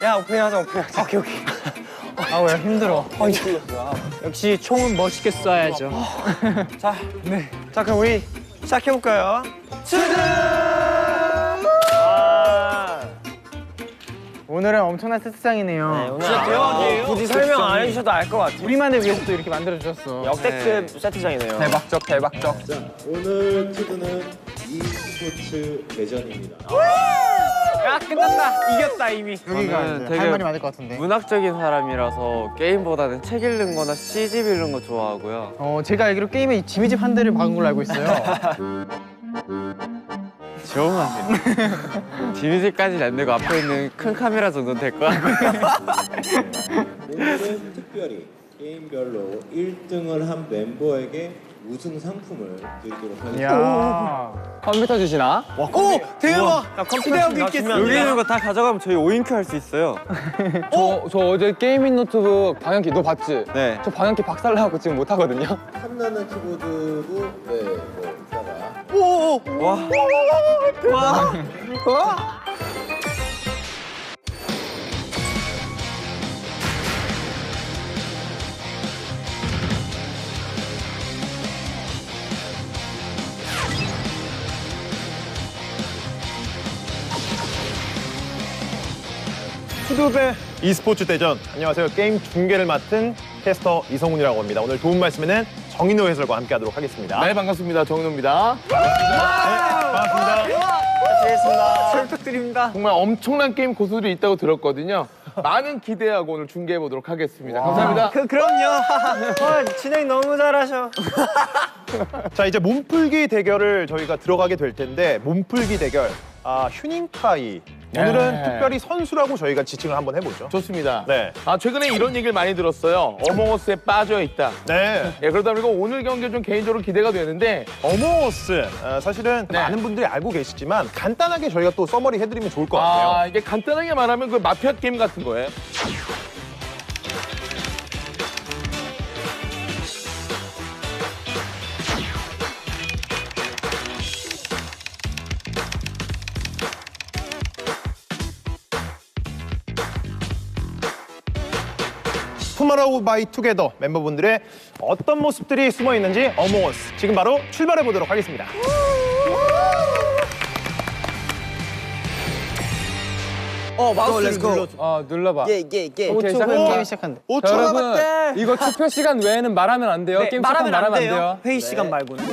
야, 오픈하자, 오픈하자. 오케이, 오케이. 아, 왜 힘들어. 이게 역시 총은 멋있게 쏴야죠. 자, 네. 자, 그럼 우리 시작해볼까요? 오늘은 엄청난 세트장이네요. 진짜 대박이에요. 굳이 설명 안 해주셔도 알 것 같아요. 우리만을 위해서 또 이렇게 만들어주셨어. 역대급 세트장이네요. 대박적, 대박적. 오늘 투드는 e스포츠 대전입니다. 야, 끝났다. 이겼다, 이미. 저는 되게 할 말이 많을 것 같은데. 문학적인 사람이라서 게임보다는 책 읽는 거나 CG 읽는 거 좋아하고요. 제가 알기로 게임에 지미집 한 대를 박은 걸로 알고 있어요. 조용하세요. 지미지까지는 안 되고 앞에 있는 큰 카메라 정도는 될 것 같고요. 오늘은 특별히 게임별로 1등을 한 멤버에게 우승 상품을 드리도록 하겠습니다. 이야. 컴퓨터 주시나? 오! 대박! 야, 컴퓨터 있겠어. 여기 있는 거 다 가져가면 저희 5인큐 할 수 있어요. 저 어제 게이밍 노트북 방향키 너 봤지? 네. 저 방향키 박살나고 지금 못 하거든요. 탐나는 키보드도 뭐 이따가 오! 투드배 e스포츠 대전. 안녕하세요. 게임 중계를 맡은 캐스터 이성훈이라고 합니다. 오늘 도움 말씀에는 정인호 해설과 함께하도록 하겠습니다. 네, 반갑습니다. 정인호입니다. 반갑습니다. 잘 부탁드립니다. 정말 엄청난 게임 고수들이 있다고 들었거든요. 많은 기대하고 오늘 중계해 보도록 하겠습니다. 감사합니다. 그럼요. 진행 너무 잘하셔. 자, 이제 몸풀기 대결을 저희가 들어가게 될 텐데, 몸풀기 대결. 휴닝카이. 오늘은 네. 특별히 선수라고 저희가 지칭을 한번 해보죠. 좋습니다. 네. 최근에 이런 얘기를 많이 들었어요. 어몽어스에 빠져 있다. 네. 예, 그러다 보니까 오늘 경기 좀 개인적으로 기대가 되는데 어몽어스. 사실은 네. 많은 분들이 알고 계시지만 간단하게 저희가 또 서머리 해드리면 좋을 것 같아요. 이게 간단하게 말하면 그 마피아 게임 같은 거예요. 투모로우 바이 투게더 멤버분들의 어떤 모습들이 숨어 있는지 어몽어스 지금 바로 출발해 보도록 하겠습니다. 마우스를 눌러. 눌러봐. 예. 오케이, 시작할게요. 게임 시작한다. 자, 여러분, 이거 투표 시간 외에는 말하면 안 돼요. 게임 시간 말하면 안 돼요. 회의 시간 말고는.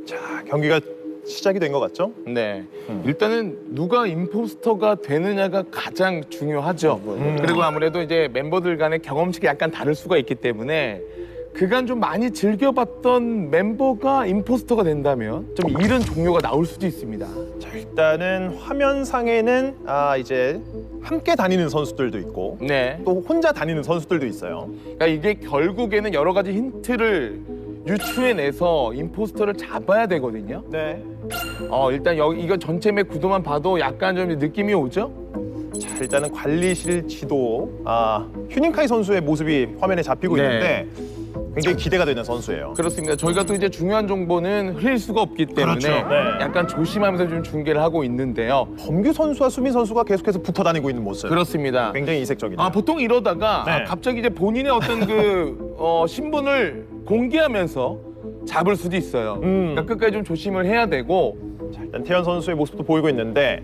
자, 경기가 시작이 된 것 같죠? 네. 일단은 누가 임포스터가 되느냐가 가장 중요하죠. 그리고 아무래도 이제 멤버들 간의 경험치가 약간 다를 수가 있기 때문에 그간 좀 많이 즐겨봤던 멤버가 임포스터가 된다면 좀 이른 종료가 나올 수도 있습니다. 자, 일단은 화면상에는 이제 함께 다니는 선수들도 있고 네. 또 혼자 다니는 선수들도 있어요. 그러니까 이게 결국에는 여러 가지 힌트를 유추해내서 임포스터를 잡아야 되거든요. 네. 일단 이거 전체 맵 구도만 봐도 약간 좀 느낌이 오죠? 자, 일단은 관리실 지도 휴닝카이 선수의 모습이 화면에 잡히고 네. 있는데 굉장히 기대가 되는 선수예요. 그렇습니다. 저희가 또 이제 중요한 정보는 흘릴 수가 없기 때문에 그렇죠. 네. 약간 조심하면서 좀 중계를 하고 있는데요. 범규 선수와 수민 선수가 계속해서 붙어 다니고 있는 모습. 그렇습니다. 굉장히 이색적이네요. 보통 이러다가 네. 갑자기 이제 본인의 어떤 신분을 공개하면서 잡을 수도 있어요. 그러니까 끝까지 좀 조심을 해야 되고. 자, 일단 태연 선수의 모습도 보이고 있는데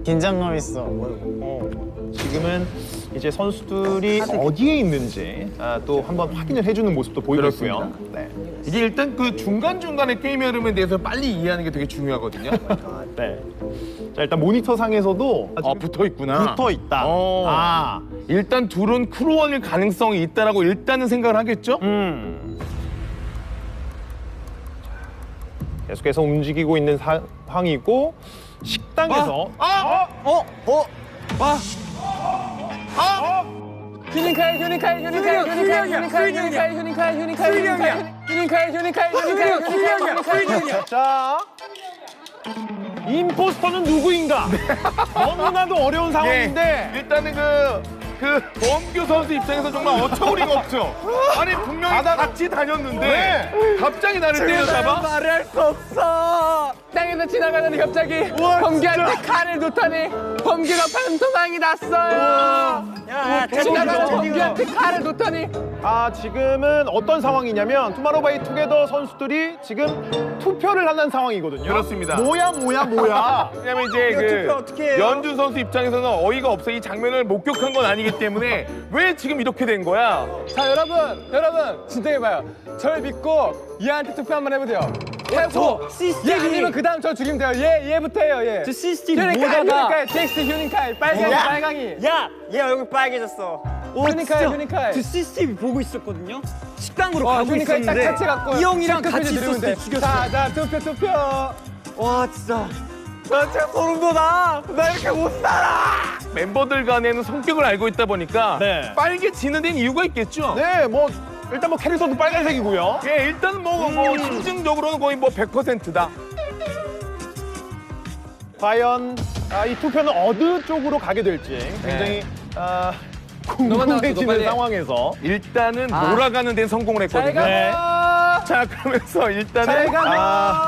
긴장감 있어. 지금은 이제 선수들이 어디에 있는지 또 한번 확인을 해주는 모습도 보이고 있고요. 네. 이게 일단 그 중간중간에 게임의 흐름에 대해서 빨리 이해하는 게 되게 중요하거든요. 네. 자, 일단 모니터 상에서도 붙어 있구나. 붙어 있다. 일단 둘은 크루원일 가능성이 있다라고 일단은 생각을 하겠죠? 계속해서 움직이고 있는 상황이고 식당에서 자, 임포스터는 누구인가? 너무나도 어려운 상황인데 일단은 그 범규 선수 입장에서 정말 어처구니가 없죠. 아니 분명히 같이 다녔는데 갑자기 나를 때려잡아? 말할 수 없어. 땅에서 지나가는데 갑자기 범규한테 칼을 놓다니 범규가 반토막이 났어요. 지나가는 범규한테 칼을 놓다니. 지금은 어떤 상황이냐면 투마로우바이투게더 선수들이 지금 투표를 하는 상황이거든요. 그렇습니다. 뭐야. 왜냐면 이제 그 연준 선수 입장에서는 어이가 없어. 이 장면을 목격한 건 아니기 때문에 왜 지금 이렇게 된 거야? 자 여러분 진정해봐요. 저를 믿고 얘한테 투표 한번 해보세요. 해보. 얘 아니면 그 다음 저 죽이면 돼요. 얘부터 해요. 얘. 저 CCTV 보다가 잭스 휴닝카이 빨강이. 야! 얘 얼굴 빨개졌어. 휴닝카이. 저 CCTV 보고 있었거든요. 식당으로 가고 휴닝카이 딱 있었는데 같이 갖고 이 형이랑 체크표지 같이 누르면 있었을 때 돼. 죽였어. 자 투표. 와 진짜 나 진짜 소름 돋아. 나 이렇게 못 살아. 멤버들 간에는 성격을 알고 있다 보니까 네. 빨개지는 데는 이유가 있겠죠? 네, 일단 캐릭터도 빨간색이고요. 예, 일단 심증적으로는 거의 100%다. 과연 이 투표는 어느 쪽으로 가게 될지 굉장히 궁금해지는 상황에서 일단은 몰아가는 데는 성공을 했거든요. 네. 자, 그러면서 일단은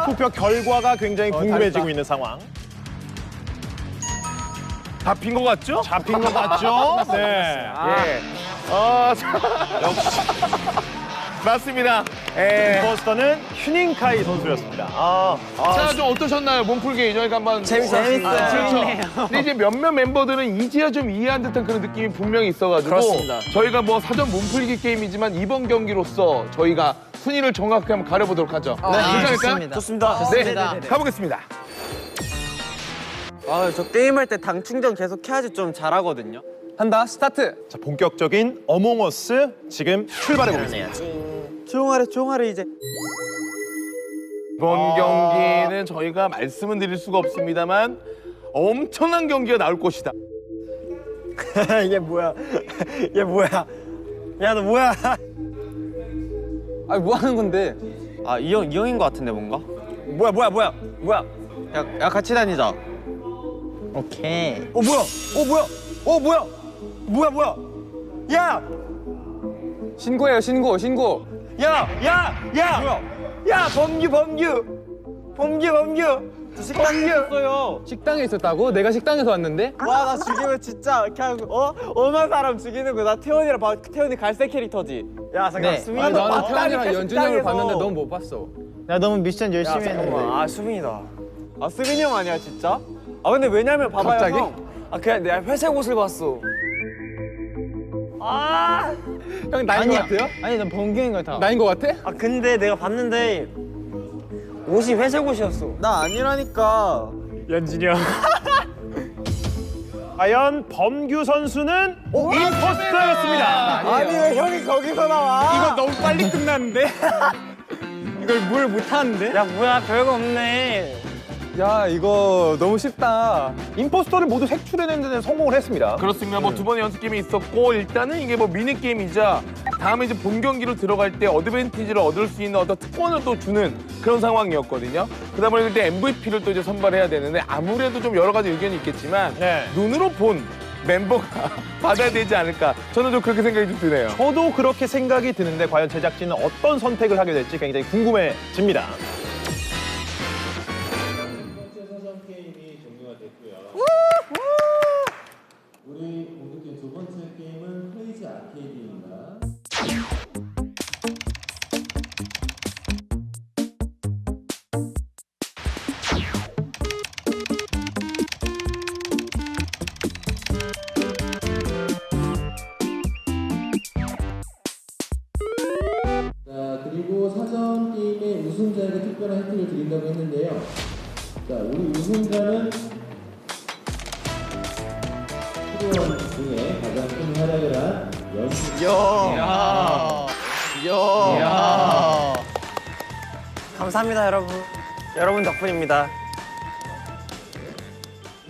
투표 결과가 굉장히 궁금해지고 있는 상황. 잡힌 것 같죠? 잡힌 것 같죠? 네. 예. 역시. 맞습니다. 예. 버스터는 휴닝카이 선수였습니다. 자, 좀 어떠셨나요? 몸풀기 저희가 한번 재밌어요. 그렇죠. 근데 이제 몇몇 멤버들은 이제야 좀 이해한 듯한 그런 느낌이 분명히 있어가지고 그렇습니다. 저희가 사전 몸풀기 게임이지만 이번 경기로서 저희가 순위를 정확하게 한번 가려보도록 하죠. 괜찮을까요? 좋습니다. 네, 가보겠습니다. 저 게임할 때 당 충전 계속 해야지 좀 잘하거든요. 한다 스타트. 자, 본격적인 어몽어스 지금 출발해 보겠습니다. 조용하래 이제. 이번 경기는 저희가 말씀은 드릴 수가 없습니다만 엄청난 경기가 나올 것이다. 얘 뭐야? 야 너 뭐야? 뭐 하는 건데? 이 형인 것 같은데 뭔가? 뭐야? 야 같이 다니자. 오케이. 뭐야? 야! 신고해요 신고. 야! 범규! 식당에 있었어요. 식당에 있었다고? 내가 식당에서 왔는데? 와 나 죽이면 진짜 그냥 엄한 사람 죽이는 거. 나 태원이 갈색 캐릭터지. 야 잠깐 네. 수빈이 나는 태연이랑 연준이 형을 봤는데 넌 못 봤어. 야 너무 미션 열심히 했는데. 수빈이다. 수빈이 형 아니야 진짜? 근데 왜냐면 봐봐요 갑자기? 형. 그냥 내가 회색 옷을 봤어. 형 나인 거 같아요? 아니 난 범규인 거 같아. 나인 거 같아? 근데 내가 봤는데 옷이 회색 옷이었어. 나 아니라니까. 연준이 형. 과연 범규 선수는 임포스터였습니다. 아니 왜 형이 거기서 나와? 이거 너무 빨리 끝났는데? 이걸 뭘 못하는데? 야 뭐야 별거 없네. 야 이거 너무 쉽다. 임포스터를 모두 색출해내는 데는 성공을 했습니다. 그렇습니다. 두 번의 연습 게임이 있었고 일단은 이게 미니 게임이자 다음에 이제 본 경기로 들어갈 때 어드밴티지를 얻을 수 있는 어떤 특권을 또 주는 그런 상황이었거든요. 그러다 보니 그때 MVP를 또 이제 선발해야 되는데 아무래도 좀 여러 가지 의견이 있겠지만 네. 눈으로 본 멤버가 받아야 되지 않을까. 저는 좀 그렇게 생각이 좀 드네요. 저도 그렇게 생각이 드는데 과연 제작진은 어떤 선택을 하게 될지 굉장히 궁금해집니다. 사전 게임이 종료가 됐고요. 우리 본격적인 두 번째 게임은 크레이지 아케이드입니다. 우승자에게 특별한 혜택을 드린다고 했는데요. 자, 우리 우승자는 프로원 중에 가장 큰 활약을 한 감사합니다, 여러분. 여러분 덕분입니다.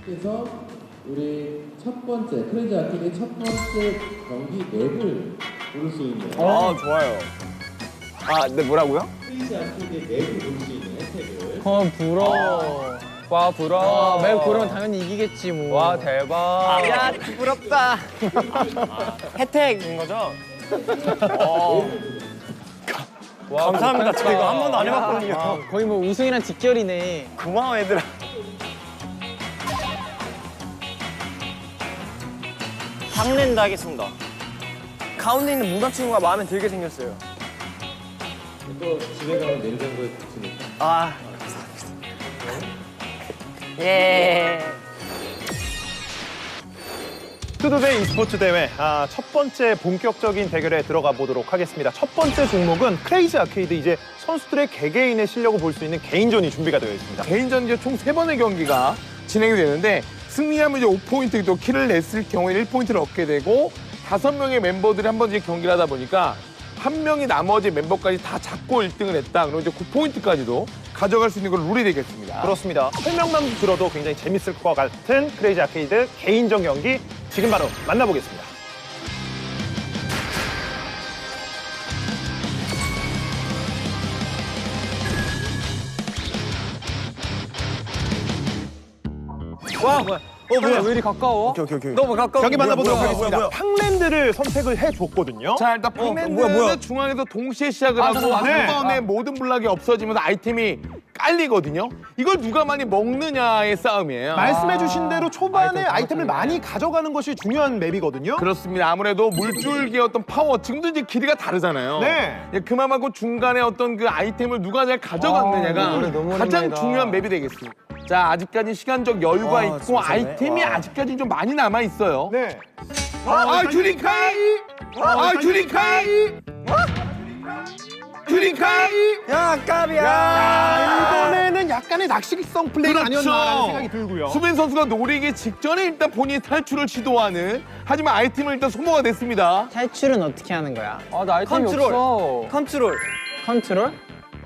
그래서 우리 첫 번째 크레이지 아케이드의 첫 번째 경기 맵을 고를 수 있는 좋아요. 아, 네, 뭐라고요? 크레이지 아케이드의 맵을 고를 수 있는 혜택을 부러워. 와, 부러워. 매우 부러우면 당연히 이기겠지, 뭐. 와, 대박. 야, 부럽다. 혜택인 거죠? 감사합니다. 저 이거 한 번도 안 해봤거든요. 거의 뭐 우승이랑 직결이네. 고마워, 얘들아. 상랜드 하겠습니다. 가운데 있는 무당 친구가 마음에 들게 생겼어요. 또 집에 가면 냉장고에 붙으니까 아, 감사합니다. 예. 투두데이 e스포츠 대회 첫 번째 본격적인 대결에 들어가 보도록 하겠습니다. 첫 번째 종목은 크레이지 아케이드 이제 선수들의 개개인의 실력을 볼 수 있는 개인전이 준비가 되어 있습니다. 개인전 이제 총 3번의 경기가 진행이 되는데 승리하면 이제 5포인트 또 킬을 냈을 경우에 1포인트를 얻게 되고 5명의 멤버들이 한 번씩 경기를 하다 보니까 한 명이 나머지 멤버까지 다 잡고 1등을 했다. 그럼 이제 9포인트까지도 가져갈 수 있는 건 룰이 되겠습니다. 그렇습니다. 설명만 들어도 굉장히 재밌을 것 같은 크레이지 아케이드 개인전 경기 지금 바로 만나보겠습니다. 와, 뭐야? 뭐야, 왜 이리 가까워? 너무 가까워. 경기 만나보도록 뭐야, 하겠습니다. 뭐야. 팡랜드를 선택을 해줬거든요. 자, 일단 팡랜드는 중앙에서 동시에 시작을 하고 네. 한 번에 모든 블락이 없어지면서 아이템이 깔리거든요. 이걸 누가 많이 먹느냐의 싸움이에요. 말씀해주신 대로 초반에 아이템을 많이 가져가는 것이 중요한 맵이거든요. 그렇습니다. 아무래도 물줄기의 어떤 파워, 지금도 이제 길이가 다르잖아요. 네. 예, 그만하고 중간에 어떤 그 아이템을 누가 잘 가져갔느냐가 가장 중요한 맵이 되겠습니다. 자, 아직까지 시간적 여유가 있고 아이템이 아직까지 좀 많이 남아 있어요. 네. 주리카이! 주리카이! 주리카이! 야, 깝이야. 이번에는 약간의 낚시성 플레이가 아니었나라는 생각이 들고요. 수빈 선수가 노리기 직전에 일단 본인이 탈출을 시도하는, 하지만 아이템을 일단 소모가 됐습니다. 탈출은 어떻게 하는 거야? 아, 나 아이템이 컨트롤. 없어. 컨트롤. 컨트롤?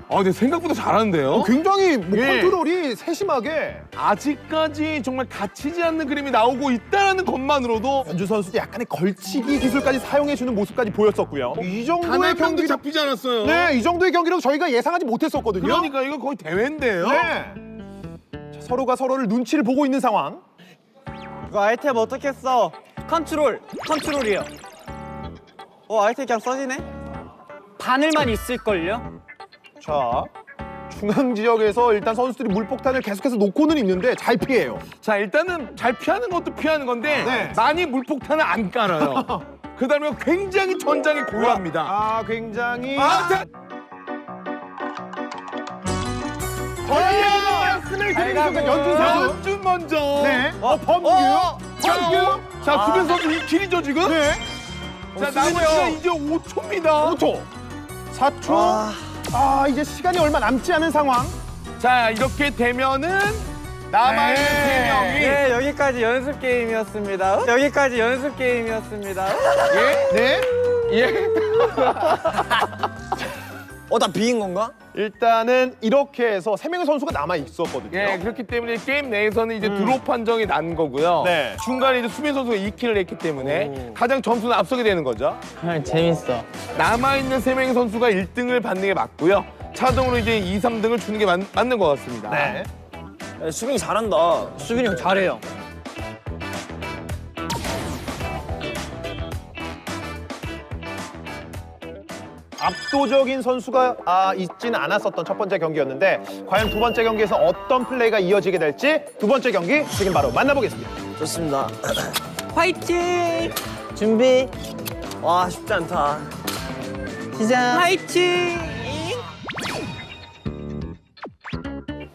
근데 생각보다 잘하는데요. 굉장히 뭐 예. 컨트롤이 세심하게 아직까지 정말 갇히지 않는 그림이 나오고 있다는 것만으로도 연주 선수도 약간의 걸치기 기술까지 사용해주는 모습까지 보였었고요. 이 정도의 단한 명도 경기 잡히지 않았어요. 네, 이 정도의 경기라고 저희가 예상하지 못했었거든요. 그러니까 이거 거의 대회인데요. 네. 자, 서로가 서로를 눈치를 보고 있는 상황. 이거 아이템 어떻게 써? 컨트롤이요. 아이템 그냥 써지네? 바늘만 있을걸요? 자, 중앙 지역에서 일단 선수들이 물폭탄을 계속해서 놓고는 있는데 잘 피해요. 자, 일단은 잘 피하는 것도 피하는 건데 네. 많이 물폭탄을 안 깔아요. 그다음에 굉장히 전장이 고요합니다. 굉장히 자. 말씀을 드리는 순간 연준 선수. 연준 먼저. 네. 범규요? 범규? 자, 수빈 선수 이 길이죠 지금? 네. 자, 남은 시간 이제 5초입니다. 5초. 4초. 이제 시간이 얼마 남지 않은 상황. 자, 이렇게 되면은 남아있는 네. 3명이 네, 여기까지 연습 게임이었습니다. 여기까지 연습 게임이었습니다. 네. 예. 나 비인 건가? 일단은 이렇게 해서 3명의 선수가 남아 있었거든요. 예, 그렇기 때문에 게임 내에서는 이제 드롭 판정이 난 거고요. 네. 중간에 이제 수빈 선수가 2킬을 했기 때문에 가장 점수는 앞서게 되는 거죠. 재밌어. 남아있는 3명의 선수가 1등을 받는 게 맞고요. 차동으로 이제 2, 3등을 주는 게 맞는 것 같습니다. 네. 수빈이 잘한다. 수빈이 형 잘해요. 압도적인 선수가 있지는 않았었던 첫 번째 경기였는데 과연 두 번째 경기에서 어떤 플레이가 이어지게 될지 두 번째 경기 지금 바로 만나보겠습니다. 좋습니다. 화이팅! 준비, 와, 쉽지 않다. 시작! 화이팅!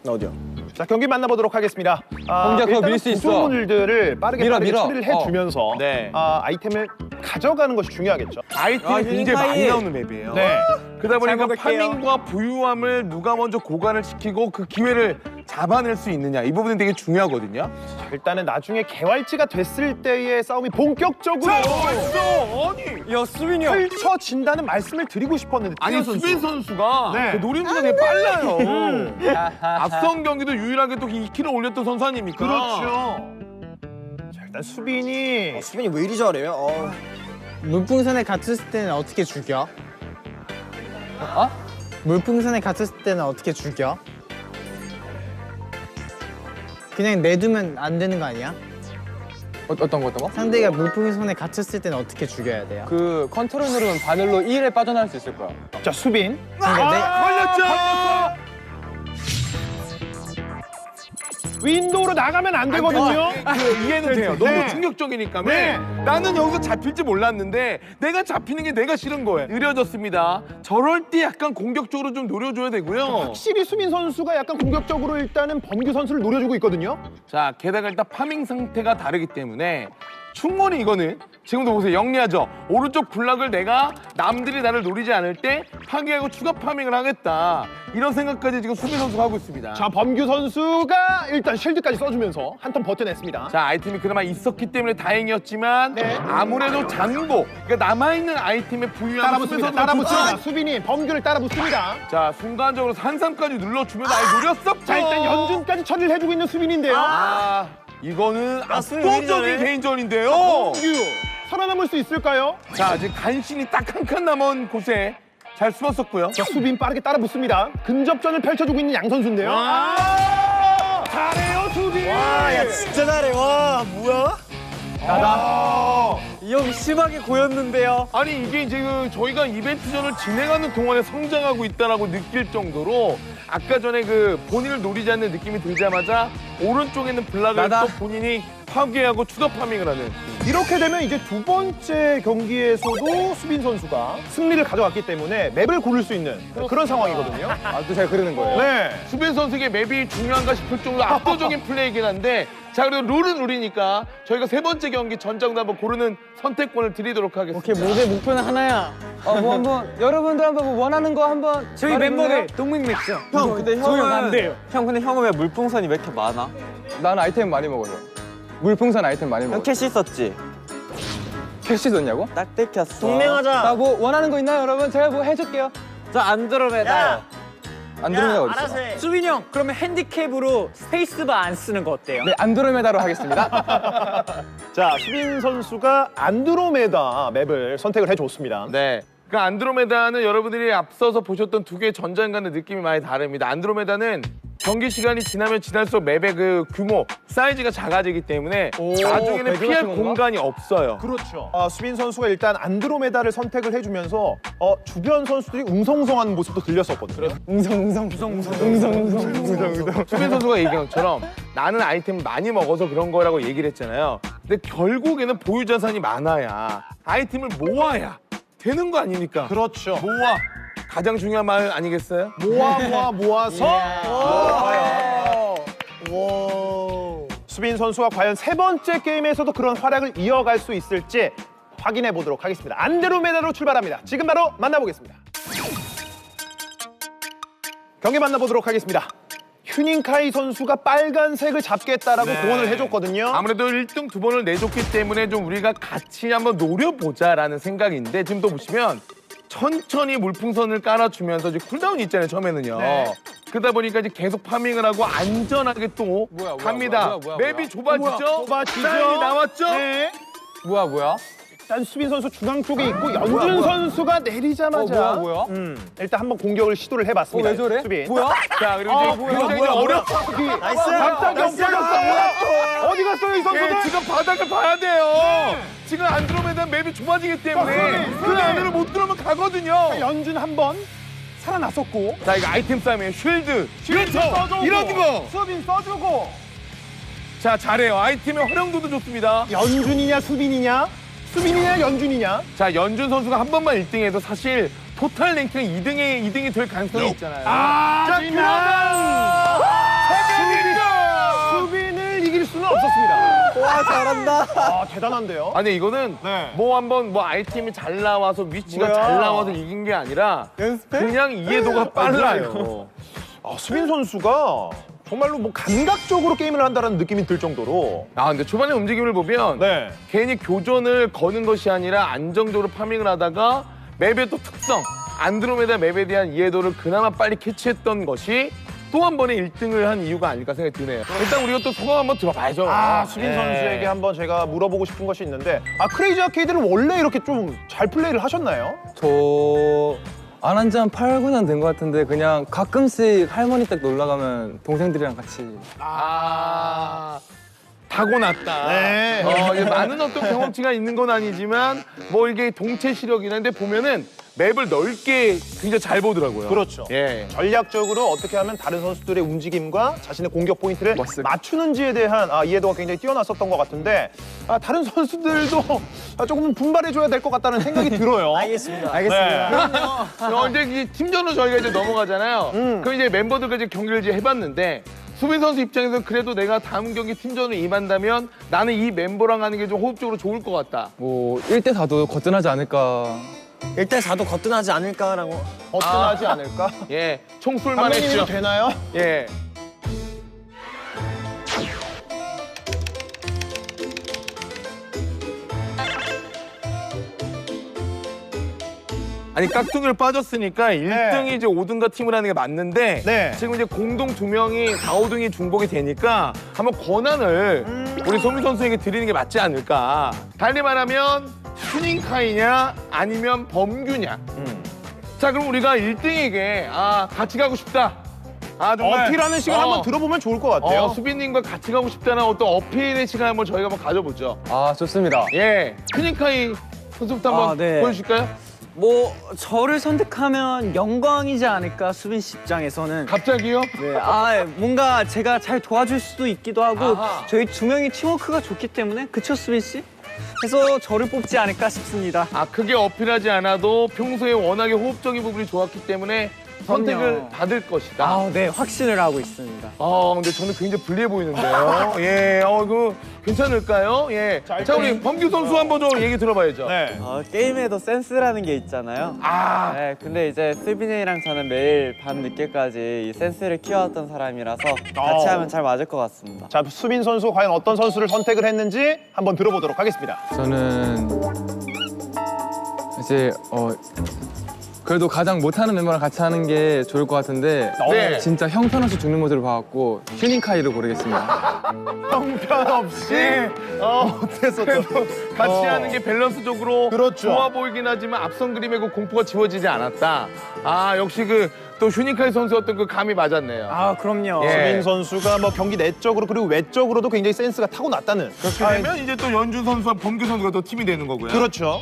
어디야? 자, 경기 만나보도록 하겠습니다. 범규야, 그거 밀 수 있어. 구조물들을 빠르게 밀어. 처리를 해주면서 네. 아이템을 가져가는 것이 중요하겠죠. 아이템이 굉장히 많이 나오는 맵이에요. 네. 그러다 보니까 먹을게요. 파밍과 부유함을 누가 먼저 고관을 시키고 그 기회를 잡아낼 수 있느냐 이 부분이 되게 중요하거든요. 일단은 나중에 개활지가 됐을 때의 싸움이 본격적으로 아니 야 수빈이 형. 펼쳐진다는 말씀을 드리고 싶었는데 아니 태연 선수. 수빈 선수가 네. 그 노림수가 되게 빨라요. 앞선 경기도 유일하게 또 2kg 올렸던 선수 아닙니까? 그렇죠. 자, 일단 수빈이 수빈이 왜 이리 잘해요? 물풍선에 갇혔을 때는 어떻게 죽여? 물풍선에 갇혔을 때는 어떻게 죽여? 그냥 내두면 안 되는 거 아니야? 어떤 거? 상대가 물풍선에 갇혔을 때는 어떻게 죽여야 돼요? 그 컨트롤 누르면 바늘로 1에 빠져나갈 수 있을 거야. 자 수빈 걸렸죠. 윈도우로 나가면 안 되거든요. 그 이해는 돼요. 너무 네. 충격적이니까. 네. 나는 여기서 잡힐지 몰랐는데 내가 잡히는 게 내가 싫은 거예요. 느려졌습니다. 저럴 때 약간 공격적으로 좀 노려줘야 되고요. 확실히 수빈 선수가 약간 공격적으로 일단은 범규 선수를 노려주고 있거든요. 자, 게다가 일단 파밍 상태가 다르기 때문에 충분히 이거는 지금도 보세요. 영리하죠? 오른쪽 군락을 내가 남들이 나를 노리지 않을 때 파괴하고 추가 파밍을 하겠다. 이런 생각까지 지금 수빈 선수가 하고 있습니다. 자 범규 선수가 일단 쉴드까지 써주면서 한 턴 버텨냈습니다. 자, 아이템이 그나마 있었기 때문에 다행이었지만 네. 아무래도 잔고 그러니까 남아있는 아이템의 부유함을 수빈 따라붙습니다. 선수가 따라붙습니다. 수빈이 범규를 따라붙습니다. 자, 순간적으로 산삼까지 눌러주면서 아예 노렸었죠. 자 일단 연준까지 처리를 해주고 있는 수빈인데요. 아, 이거는 수빈 왜 이리 압도적인 잘해? 개인전인데요. 범규 살아남을 수 있을까요? 자, 지금 간신히 딱 한 칸 남은 곳에 잘 숨었었고요. 자 수빈 빠르게 따라붙습니다. 근접전을 펼쳐주고 있는 양 선수인데요. 잘해요 수빈. 야 진짜 잘해. 와 뭐야? 이 형 심하게 고였는데요. 아니 이게 이제 그 저희가 이벤트전을 진행하는 동안에 성장하고 있다라고 느낄 정도로 아까 전에 그 본인을 노리지 않는 느낌이 들자마자 오른쪽에 있는 블락을 또 본인이 파괴하고 추가 파밍을 하는. 이렇게 되면 이제 두 번째 경기에서도 수빈 선수가 승리를 가져갔기 때문에 맵을 고를 수 있는 그런 상황이거든요. 또 제가 그리는 거예요. 네. 수빈 선수에게 맵이 중요한가 싶을 정도로 압도적인 플레이이긴 한데 자, 그래도 룰은 룰이니까 저희가 세 번째 경기 전장도 한번 고르는 선택권을 드리도록 하겠습니다. 오케이 모두의 목표는 하나야. 뭐 한번 여러분들 한번 뭐 원하는 거 한번 저희 멤버들 동맹 맺죠. 형 근데 형은 형 근데 형은 왜 물풍선이 왜 이렇게 많아? 난 아이템 많이 먹어요. 물풍선 아이템 많이 먹어. 형 캐시 썼지? 캐시 줬냐고? 딱 떼켰어. 동맹하자. 나 뭐 원하는 거 있나요, 여러분? 제가 뭐 해줄게요. 저 안드로메다요. 안드로메다 어디 있어? 수빈이 형 그러면 핸디캡으로 스페이스바 안 쓰는 거 어때요? 네, 안드로메다로 하겠습니다. 자 수빈 선수가 안드로메다 맵을 선택을 해줬습니다. 네. 그 안드로메다는 여러분들이 앞서서 보셨던 두 개의 전장과는 느낌이 많이 다릅니다. 안드로메다는 경기 시간이 지나면 지날수록 맵의 그 규모, 사이즈가 작아지기 때문에 나중에는 피할 공간이 없어요. 그렇죠. 수빈 선수가 일단 안드로메다를 선택을 해주면서 주변 선수들이 웅성웅성하는 모습도 들렸었거든요. 수빈 선수가 얘기한 것처럼 나는 아이템을 많이 먹어서 그런 거라고 얘기를 했잖아요. 근데 결국에는 보유 자산이 많아야 아이템을 모아야 되는 거 아닙니까? 그렇죠. 모아. 가장 중요한 말 아니겠어요? 모아서 수빈 선수가 과연 세 번째 게임에서도 그런 활약을 이어갈 수 있을지 확인해 보도록 하겠습니다. 안드로메다로 출발합니다. 지금 바로 만나보겠습니다. 경기 만나보도록 하겠습니다. 휴닝카이 선수가 빨간색을 잡겠다라고 공언을 해줬거든요. 아무래도 1등 두 번을 내줬기 때문에 좀 우리가 같이 한번 노려보자라는 생각인데 지금 또 보시면 천천히 물풍선을 깔아주면서 이제 쿨다운이 있잖아요, 처음에는요. 네. 그러다 보니까 이제 계속 파밍을 하고 안전하게 또 갑니다. 맵이 좁아지죠? 사인이 나왔죠? 네. 뭐야? 일단 수빈 선수 중앙 쪽에 있고 연준 선수가 내리자마자 뭐야? 일단 한번 공격을 시도를 해봤습니다. 왜 저래? 수빈. 자, 그리고 이제 굉장히 어렵다. 나이스. 갑자기 엎어졌어. 어디 갔어요 이 선수들? 네, 지금 바닥을 봐야 돼요. 지금 안드로메다 맵이 좁아지기 때문에 그 안으로 못 들어오면 가거든요. 연준 한 번 살아났었고. 자, 이거 아이템 싸움이에요. 쉴드. 그렇죠. 써주고. 이런 거. 수빈 써주고. 자, 잘해요. 아이템의 활용도도 좋습니다. 연준이냐 수빈이냐? 수빈이냐 연준이냐? 자, 연준 선수가 한 번만 1등해도 사실 토탈 랭킹 2등이 될 가능성이 있잖아요. 자, 그러면 수빈을 이길 수는 없었습니다. 와 잘한다. 아, 대단한데요? 아니 이거는 네. 뭐 한번 뭐 아이템이 잘 나와서 위치가 뭐야? 잘 나와서 이긴 게 아니라 연습해? 그냥 이해도가 빨라요. 아, 수빈 선수가 정말로 뭐 감각적으로 게임을 한다는 느낌이 들 정도로. 아 근데 초반에 움직임을 보면 네. 괜히 교전을 거는 것이 아니라 안정적으로 파밍을 하다가 맵의 또 특성, 안드로메다 맵에 대한 이해도를 그나마 빨리 캐치했던 것이 또 한 번에 1등을 한 이유가 아닐까 생각이 드네요. 일단 우리가 또 소감 한번 들어봐야죠. 아, 수빈 네. 선수에게 한번 제가 물어보고 싶은 것이 있는데, 아, 크레이지 아케이드는 원래 이렇게 좀 잘 플레이를 하셨나요? 저 안 한 지 한 8, 9년 된 것 같은데 그냥 가끔씩 할머니 댁 놀러 가면 동생들이랑 같이 타고났다. 네. 이게 많은 어떤 경험치가 있는 건 아니지만 뭐 이게 동체 시력이나 근데 보면은 맵을 넓게 굉장히 잘 보더라고요. 그렇죠. 예. 전략적으로 어떻게 하면 다른 선수들의 움직임과 자신의 공격 포인트를 맞습니다. 맞추는지에 대한 이해도가 굉장히 뛰어났었던 것 같은데, 다른 선수들도 조금 분발해줘야 될 것 같다는 생각이 들어요. 알겠습니다. 이제 이 팀전으로 저희가 이제 넘어가잖아요. 그럼 이제 멤버들과 이제 경기를 이제 해봤는데 수빈 선수 입장에서는 그래도 내가 다음 경기 팀전으로 임한다면 나는 이 멤버랑 하는 게 좀 호흡적으로 좋을 것 같다. 뭐 1대 4도 거뜬하지 않을까. 1대 4도 거뜬하지 않을까라고. 어떠하지 않을까? 예, 총술만 감독님도 했죠. 되나요? 예. 아니 깍두기를 빠졌으니까 1등이 이제 5등과 팀을 하는 게 맞는데 네. 지금 이제 공동 2명이 4, 5등이 중복이 되니까 한번 권한을 우리 소민 선수에게 드리는 게 맞지 않을까. 달리 말하면 슈닝카이냐 아니면 범규냐. 자 그럼 우리가 1등에게 같이 가고 싶다. 정말 어필하는 시간 한번 들어보면 좋을 것 같아요. 수빈님과 같이 가고 싶다는 어떤 어필의 시간 한번 저희가 한번 가져보죠. 아 좋습니다. 예, 슈닝카이 선수부터 한번 네. 보여주실까요? 뭐 저를 선택하면 영광이지 않을까 수빈 씨 입장에서는. 갑자기요? 네, 뭔가 제가 잘 도와줄 수도 있기도 하고 아하. 저희 2명이 팀워크가 좋기 때문에 그쵸 수빈 씨? 그래서 저를 뽑지 않을까 싶습니다. 크게 어필하지 않아도 평소에 워낙에 호흡적인 부분이 좋았기 때문에 선택을 그럼요. 받을 것이다. 네, 확신을 하고 있습니다. 근데 저는 굉장히 불리해 보이는데요. 예, 이거 괜찮을까요? 예. 자, 우리 범규 선수 한번 좀 얘기 들어봐야죠. 네. 게임에도 센스라는 게 있잖아요. 네, 근데 이제 수빈이랑 저는 매일 밤 늦게까지 이 센스를 키워왔던 사람이라서 같이 하면 잘 맞을 것 같습니다. 자, 수빈 선수 과연 어떤 선수를 선택을 했는지 한번 들어보도록 하겠습니다. 저는 이제 그래도 가장 못하는 멤버랑 같이 하는 게 좋을 것 같은데 네. 진짜 형편없이 죽는 모습을 봐갖고 휴닝카이를 고르겠습니다. 형편없이 어때서 또 같이 하는 게 밸런스적으로 그렇죠. 좋아 보이긴 하지만 앞선 그림에 그 공포가 지워지지 않았다. 역시 또 휴닝카이 선수 어떤 그 감이 맞았네요. 그럼요. 예. 수빈 선수가 뭐 경기 내적으로 그리고 외적으로도 굉장히 센스가 타고났다는. 그렇게 되면 이제 또 연준 선수와 범규 선수가 또 팀이 되는 거고요. 그렇죠.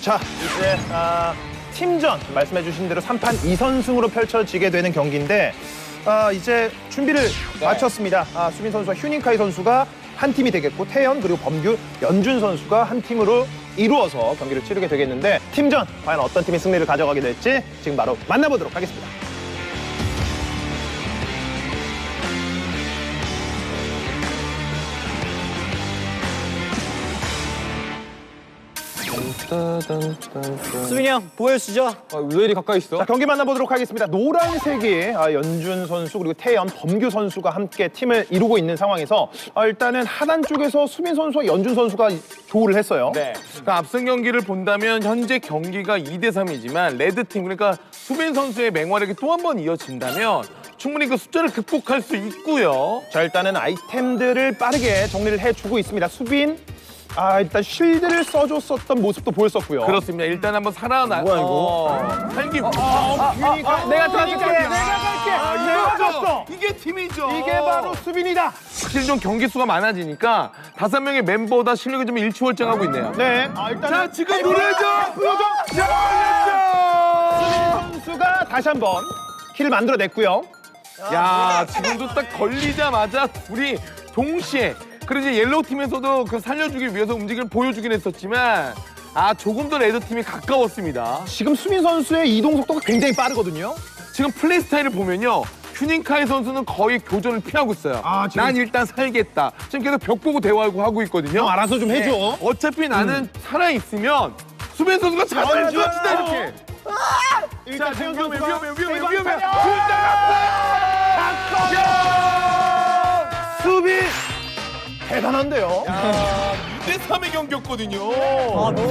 자, 이제 팀전 말씀해 주신 대로 3판 2선승으로 펼쳐지게 되는 경기인데 이제 준비를 마쳤습니다. 수빈 선수와 휴닝카이 선수가 한 팀이 되겠고 태연 그리고 범규, 연준 선수가 한 팀으로 이루어서 경기를 치르게 되겠는데 팀전 과연 어떤 팀이 승리를 가져가게 될지 지금 바로 만나보도록 하겠습니다. 수빈이 형 보여주죠. 왜 이리 가까이 있어? 자, 경기 만나보도록 하겠습니다. 노란색이 연준 선수 그리고 태연, 범규 선수가 함께 팀을 이루고 있는 상황에서 일단은 하단 쪽에서 수빈 선수와 연준 선수가 조우를 했어요. 네. 그러니까 앞선 경기를 본다면 현재 경기가 2대 3이지만 레드팀 그러니까 수빈 선수의 맹활약이 또 한 번 이어진다면 충분히 그 숫자를 극복할 수 있고요. 자, 일단은 아이템들을 빠르게 정리를 해주고 있습니다. 수빈 일단 쉴드를 써줬었던 모습도 보였었고요. 그렇습니다. 일단 한번 살아나. 뭐야, 이거? 살기. 내가 도와줄게. 내가 갈게. 내가 줬어. 이게 팀이죠. 이게 바로 수빈이다. 확실히 좀 경기 수가 많아지니까 5명의 멤버다 실력이 좀 일치월장하고 있네요. 네. 일단 자, 지금 노래죠. 수빈 선수가 다시 한번 킬을 만들어냈고요. 야, 지금도 딱 걸리자마자 둘이 동시에 그리고 이제 옐로우 팀에서도 그 살려주기 위해서 움직임을 보여주긴 했었지만 조금 더 레드팀이 가까웠습니다. 지금 수빈 선수의 이동 속도가 굉장히 빠르거든요. 지금 플레이 스타일을 보면요. 휴닝카이 선수는 거의 교전을 피하고 있어요. 지금- 난 일단 살겠다. 지금 계속 벽 보고 대화하고 하고 있거든요. 형 알아서 좀 해줘. 네. 어차피 나는 살아있으면 수빈 선수가 자살을 주어진다 이렇게. 일단 자, 태현 위험해, 선수가 위험해. 수비 대단한데요. 2대3의 경기였거든요.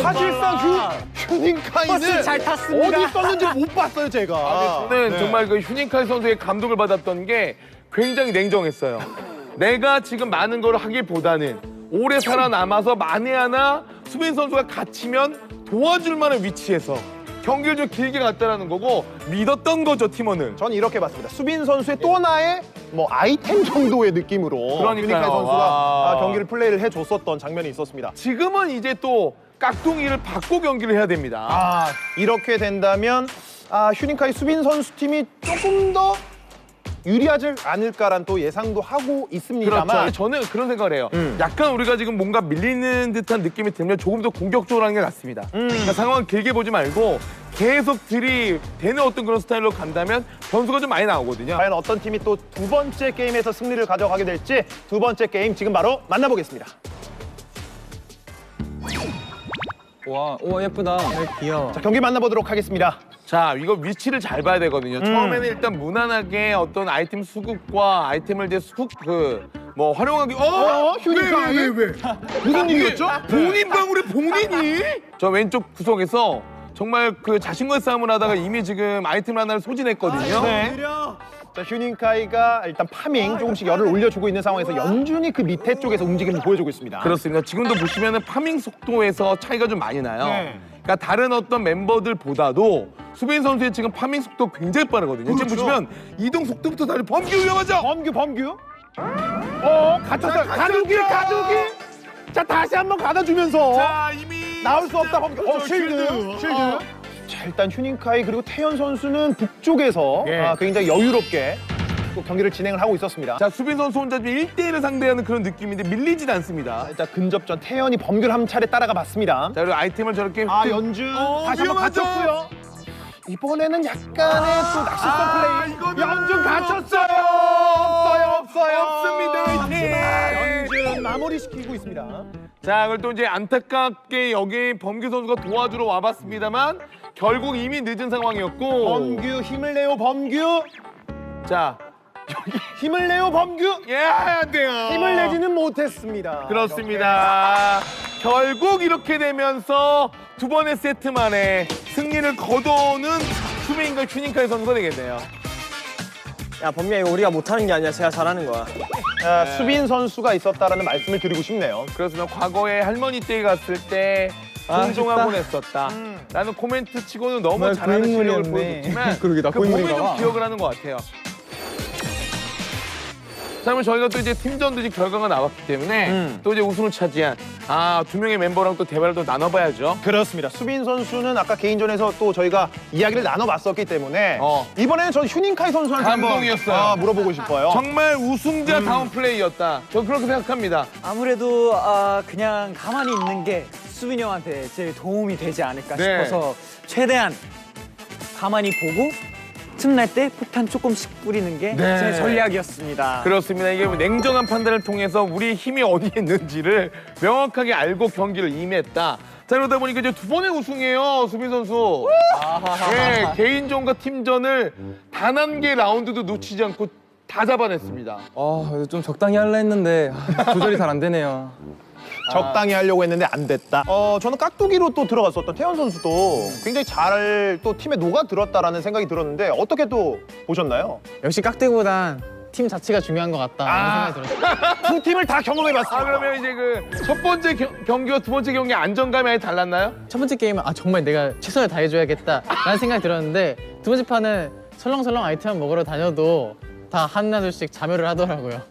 사실상 휴닝카이는 버스 잘 탔습니다. 어디 있었는지 못 봤어요 제가. 저는 네. 정말 그 휴닝카이 선수의 감동을 받았던 게 굉장히 냉정했어요. 내가 지금 많은 걸 하기보다는 오래 살아남아서 만에 하나 수빈 선수가 갇히면 도와줄 만한 위치에서 경기를 좀 길게 갔다라는 거고 믿었던 거죠, 팀원을. 전 이렇게 봤습니다. 수빈 선수의 또 하나의 뭐 아이템 정도의 느낌으로 그러니까요. 휴닝카이 선수가 와. 경기를 플레이를 해줬었던 장면이 있었습니다. 지금은 이제 또 깍둥이를 받고 경기를 해야 됩니다. 이렇게 된다면 휴닝카이 수빈 선수 팀이 조금 더 유리하지 않을까란 또 예상도 하고 있습니다만 그렇죠. 저는 그런 생각을 해요. 약간 우리가 지금 뭔가 밀리는 듯한 느낌이 들면 조금 더 공격적으로 하는 게 낫습니다. 그러니까 상황을 길게 보지 말고 계속 들이대는 어떤 그런 스타일로 간다면 변수가 좀 많이 나오거든요. 과연 어떤 팀이 또 두 번째 게임에서 승리를 가져가게 될지 두 번째 게임 지금 바로 만나보겠습니다. 와, 오 예쁘다. 귀여워. 자, 경기 만나보도록 하겠습니다. 자, 이거 위치를 잘 봐야 되거든요. 처음에는 일단 무난하게 어떤 아이템 수급과 아이템을 이제 활용하기. 휴닝카이? 왜? 무슨 일이었죠? 본인 방울에 본인이? 저 왼쪽 구석에서 정말 그 자신과의 싸움을 하다가 이미 지금 아이템 하나를 소진했거든요. 네. 자, 휴닝카이가 일단 파밍 조금씩 열을 올려주고 있는 상황에서 연준이 그 밑에 쪽에서 움직임을 보여주고 있습니다. 그렇습니다. 지금도 보시면은 파밍 속도에서 차이가 좀 많이 나요. 그러니까 다른 어떤 멤버들보다도 수빈 선수의 지금 파밍 속도 굉장히 빠르거든요. 지금 보시면 이동 속도부터 다르 범규 위험하죠? 범규. 갇혔어요. 가두기. 자, 다시 한번 가둬주면서. 자, 이미 나올 수 없다 범규. 쉴드. 자, 일단 휴닝카이 그리고 태연 선수는 북쪽에서 예. 굉장히 여유롭게 또 경기를 진행을 하고 있었습니다. 자, 수빈 선수 혼자 1대1을 상대하는 그런 느낌인데 밀리진 않습니다. 일단 근접전 태연이 범규를 한 차례 따라가 봤습니다. 자, 그리고 아이템을 저렇게 연준 다시 한번 위험하죠? 갇혔고요. 이번에는 약간의 또 낚시성 플레이. 이거는 연준 갇혔어요. 없어요. 없습니다. 연준 마무리시키고 있습니다. 자, 그걸 또 이제 안타깝게 여기 범규 선수가 도와주러 와봤습니다만 결국 이미 늦은 상황이었고. 범규 힘을 내요 범규. 자, 힘을 내요 범규. 안 돼요. 힘을 내지는 못했습니다. 그렇습니다. 결국 이렇게 되면서 두 번의 세트 만에 승리를 거둬오는 수빈과 휴닝카이 선수가 되겠네요. 야, 범미야, 이거 우리가 못하는 게 아니야. 제가 잘하는 거야. 수빈 선수가 있었다라는 말씀을 드리고 싶네요. 그렇습니다. 과거에 할머니 댁에 갔을 때 동종하곤 했었다. 나는 코멘트 치고는 너무 정말 잘하는 그 실력을 인물이었네. 보여줬지만 그러게, 나 그 그 몸에 인물인가 좀 봐. 기억을 하는 것 같아요. 자, 그러면 저희가 또 이제 팀전도 이제 결과가 나왔기 때문에 또 이제 우승을 차지한 두 명의 멤버랑 또 대화를 또 나눠봐야죠. 그렇습니다. 수빈 선수는 아까 개인전에서 또 저희가 이야기를 나눠봤었기 때문에 이번에는 전 휴닝카이 선수한테 감동이었어요. 한번 물어보고 싶어요. 정말 우승자다운 플레이였다. 저는 그렇게 생각합니다. 아무래도 그냥 가만히 있는 게 수빈이 형한테 제일 도움이 되지 않을까 네. 싶어서 최대한 가만히 보고 틈날 때 폭탄 조금씩 뿌리는 게 네. 제 전략이었습니다. 그렇습니다. 이게 냉정한 판단을 통해서 우리의 힘이 어디에 있는지를 명확하게 알고 경기를 임했다. 자, 그러다 보니까 이제 두 번의 우승이에요, 수빈 선수. 네, 개인전과 팀전을 단 한 개 라운드도 놓치지 않고 다 잡아냈습니다. 좀 적당히 하려 했는데 조절이 잘 안 되네요. 적당히 하려고 했는데 안 됐다. 저는 깍두기로 또 들어갔었던 태연 선수도 굉장히 잘 또 팀에 녹아들었다라는 생각이 들었는데 어떻게 또 보셨나요? 역시 깍두기보단 팀 자체가 중요한 것 같다라는 생각이 들었어요. 두 팀을 다 경험해봤습니다. 그러면 이제 그 첫 번째 경기와 두 번째 경기 안정감이 아예 달랐나요? 첫 번째 게임은 정말 내가 최선을 다해줘야겠다라는 생각이 들었는데 두 번째 판은 설렁설렁 아이템 먹으러 다녀도 다 하나둘씩 자멸을 하더라고요.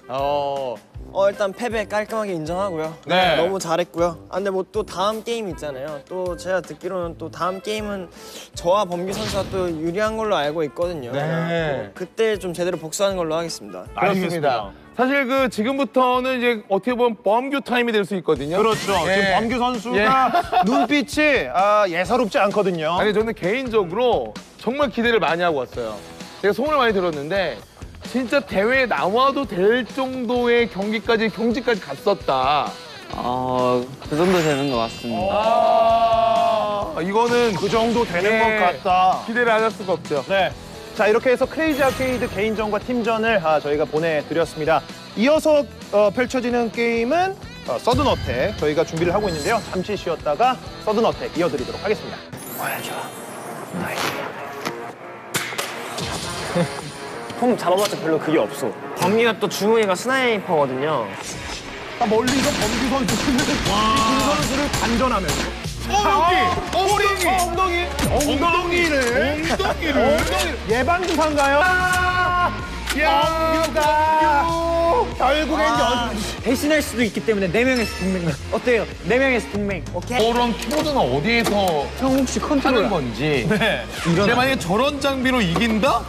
일단 패배 깔끔하게 인정하고요. 네. 너무 잘했고요. 근데 뭐 또 다음 게임 있잖아요. 또 제가 듣기로는 또 다음 게임은 저와 범규 선수가 또 유리한 걸로 알고 있거든요. 네. 그때 좀 제대로 복수하는 걸로 하겠습니다. 그렇습니다. 사실 그 지금부터는 이제 어떻게 보면 범규 타임이 될 수 있거든요. 그렇죠. 예. 지금 범규 선수가 눈빛이 예사롭지 않거든요. 아니 저는 개인적으로 정말 기대를 많이 하고 왔어요. 제가 소문을 많이 들었는데 진짜 대회에 나와도 될 정도의 경지까지 갔었다. 그 정도 되는 것 같습니다. 이거는 그 정도 되는 예. 것 같다. 기대를 안 할 수가 없죠. 네. 자, 이렇게 해서 크레이지 아케이드 개인전과 팀전을 저희가 보내드렸습니다. 이어서 펼쳐지는 게임은 서든 어택 저희가 준비를 하고 있는데요. 잠시 쉬었다가 서든 어택 이어드리도록 하겠습니다. 폼 잡아봤자 별로 그게 없어. 범규가 또 주무이가 스나이퍼거든요. 멀리서 범규 선수는 이 선수를 반전하면서 엉덩이를 예방주사인가요? 범규가 결국엔 대신할 수도 있기 때문에 4명에서 동맹. 어때요? 4명에서 동맹. 오케이? 저런 키보드는 어디에서 형 혹시 하는 건지. 근데 만약에 저런 장비로 이긴다?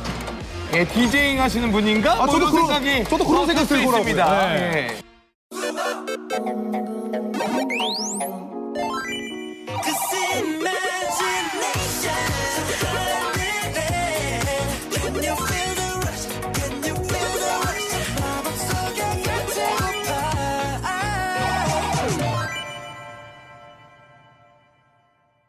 예, 디제잉 하시는 분인가? 뭐 이런 생각이 저도 그런 생각 들 수 들더라고요. 있습니다. 네. 예.